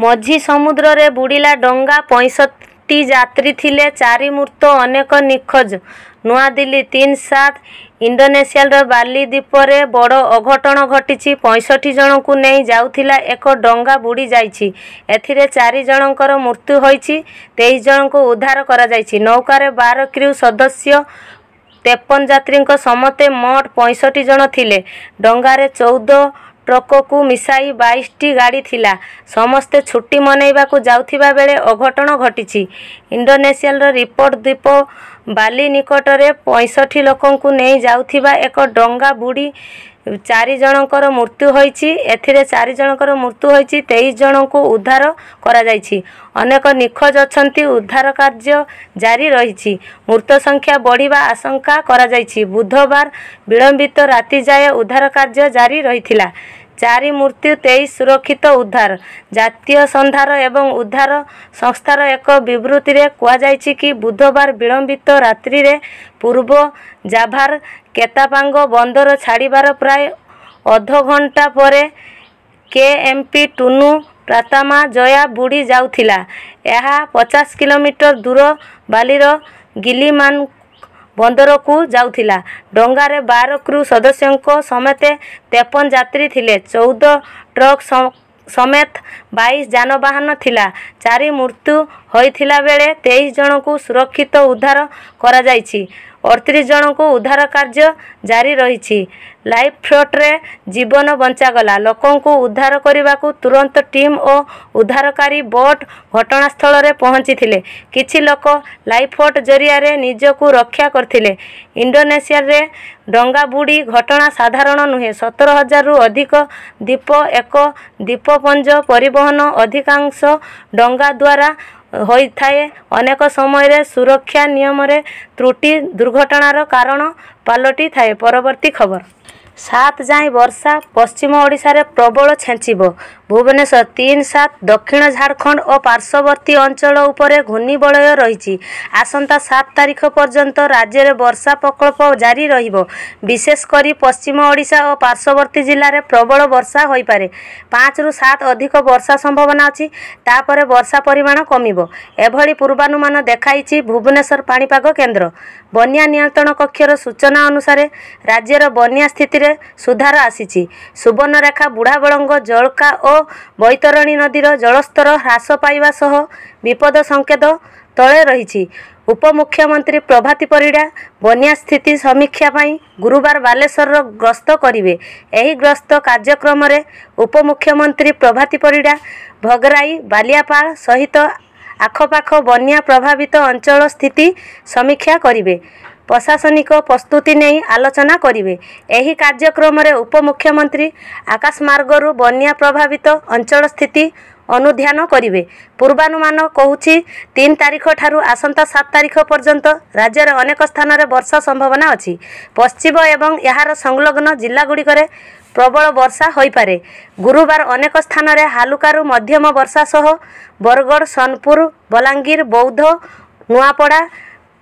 मझी समुद्र रे बुड़ीला डंगा 65 यात्री थिले 4 मृत अनेक निखोज। नुआदिल्ली 3/7 इंडोनेशिया बाली द्वीप रे बड़ अघटन घटी 65 जन को नहीं जाउथिला एक डंगा बुड़ी जाइछि। एथिरे 4 जनकर मृत्यु होइछि, 23 जन को उद्धार करा जाइछि। नौकार 12 क्रू सदस्य 53 यात्री समते मोट 65 जन थिले। डंगारे 14 ट्रक को मिसाई 22टी गाड़ी थिला। समस्ते छुट्टी मनैबा को जाउथिबा बेले अघटन घटी। इंडोनेशिया रिपोर्ट द्वीप बाली निकट में 65 लोकों को नहीं जाउथिबा एक डंगा बुड़ी 4 जनकर मृत्यु होइछि। एथिरे 4 जनकर मृत्यु होइछि, 23 जन को उद्धार करा जाइछि। अनेक निखोज अछंती, उद्धार कार्य जारी रहिछि। मृत संख्या बढ़िबा आशंका करा जाइछि। बुधवार विलंबित राति जाए उद्धार कार्य जारी रहिथिला। 4 मृत्यु 23 सुरक्षित उद्धार। जातीय संधार एवं उद्धार संस्थार एक विवृत्ति रे कुआ जाइछि कि बुधवार विलंबित रात्रि रे पूर्व जाभार केतापांग बंदर छाड़ीबार प्राय अध घंटा पर केएमपी टुनु प्रातामा जया बुड़ी जाउथिला। यह 50 किलोमीटर दूर बालीर गिलीमान बंदर को जाउथिला। डंगारे 12 क्रू सदस्यों समेत 53 यात्री थिले। 14 ट्रक समेत 22 जानवाहन थिला। 4 मृत्यु होइथिला बेले 23 जन को सुरक्षित उद्धार करा जाइछि। 38 जन को उद्धार कार्य जारी रहिछि। लाइफ फ्लोट रे जीवन बंचागला। लोकों को उद्धार करने को तुरंत टीम और उद्धारकारी बोट घटनास्थल रे पहुंची थिले। किछि लोक लाइफ फ्लोट जरिया रे निज को रक्षा करथिले। इंडोनेशिया रे डंगा बुड़ी घटना साधारण नुहे। 17,000 रु अधिक द्वीप एक द्वीपपुंज परिवहन अधिकांश डंगा द्वारा होई थाए। अनेक समय रे सुरक्षा नियम रे त्रुटि दुर्घटनार कारण पालटी थाए। परवर्ती खबर 7 जाए वर्षा पश्चिम ओडिशा रे प्रबल छेंचिब। भुवनेश्वर 3/7 दक्षिण झारखंड और पार्श्ववर्ती अंचल उपरे घूर्णिबलय रही। आसंता 7 तारिख पर्यंत राज्य में वर्षा प्रकल्प जारी रहिबो। विशेषकर पश्चिम ओडिशा और पार्श्ववर्ती जिले में प्रबल वर्षा हो पारे। 5 रु 7 अधिक वर्षा संभावना अच्छी। तापर वर्षा परिमाण कमिबो एभली पूर्वानुमान देखाई भुवनेश्वर पाणीपाग केन्द्र। बन्या नियंत्रण कक्षर सूचना अनुसार राज्यर बन्या स्थिति रे सुधार आसी। सुवर्णरेखा बुढ़ाबलंग जलका और बैतरणी नदीर जलस्तर ह्रास पाइबा सह विपद संकेत तले रही। उपमुख्यमंत्री प्रभाती परिड़ा बन्या स्थिति समीक्षा पाई गुरुवार बालेश्वर गस्त करिवे। एही गस्त कार्यक्रम रे उपमुख्यमंत्री प्रभाती परिड़ा भगराई बालियापाल सहित आखपाख बन्या प्रभावित अंचल स्थिति समीक्षा करिवे। प्रशासनिक प्रस्तुति नहीं आलोचना करिवे। एही कार्यक्रम रे उपमुख्यमंत्री आकाशमार्गरू बन्या प्रभावित अंचल स्थिति अनुध्यान करिवे। पूर्वानुमान कहूछि 3 तारिख ठारू आसंता 7 तारिख पर्यंत राज्यर अनेक स्थान रे वर्षा संभावना अछि। पश्चिम एवं यार संलग्न जिला गुड़िक प्रबल वर्षा हो पारे। गुरुवार अनेक स्थान रे हालुकारु मध्यम वर्षा सह बरगढ़ सोनपुर बलांगीर बौद्ध नुआपड़ा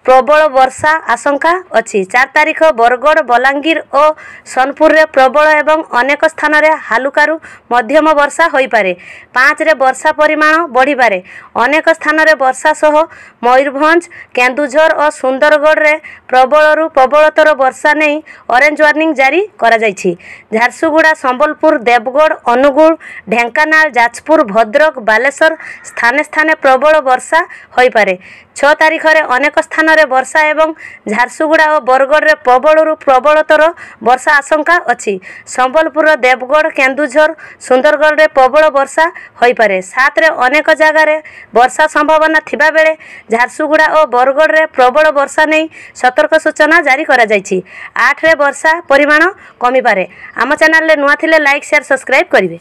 प्रबल वर्षा आशंका अच्छी। 4 तारिख बरगढ़ बलांगीर और सोनपुर रे प्रबल एवं अनेक स्थान रे हालुकारु मध्यम वर्षा हो पारे। 5 रे वर्षा परिमाण बढ़ी पारे। अनेक स्थान रे वर्षा सह मयूरभंज केन्दुझर और सुंदरगढ़ रे प्रबलरु प्रबलतर वर्षा नहीं ऑरेंज वार्निंग जारी करा जाइछि। झारसुगुड़ा संबलपुर देवगढ़ अनुगुल ढेंकानाल जाजपुर भद्रक बालेश्वर स्थाने स्थाने प्रबल वर्षा हो पारे। 6 तारिख रे अनेक स्थान रे वर्षा एवं झारसुगुड़ा और बरगढ़ रे प्रबलरु प्रबलतर वर्षा आशंका अच्छी। संबलपुर देवगढ़ केन्दुझर सुंदरगढ़ रे प्रबल वर्षा हो पारे। 7 रे अनेक जगह रे वर्षा संभावना थिबा बेले झारसुगुड़ा और बरगढ़ रे प्रबल वर्षा नहीं सतर्क सूचना जारी करा जाइछि। 8 रे वर्षा परिमाण कमी पारे। आम चैनल रे नुआ थिले लाइक शेयर सब्सक्राइब करिवे।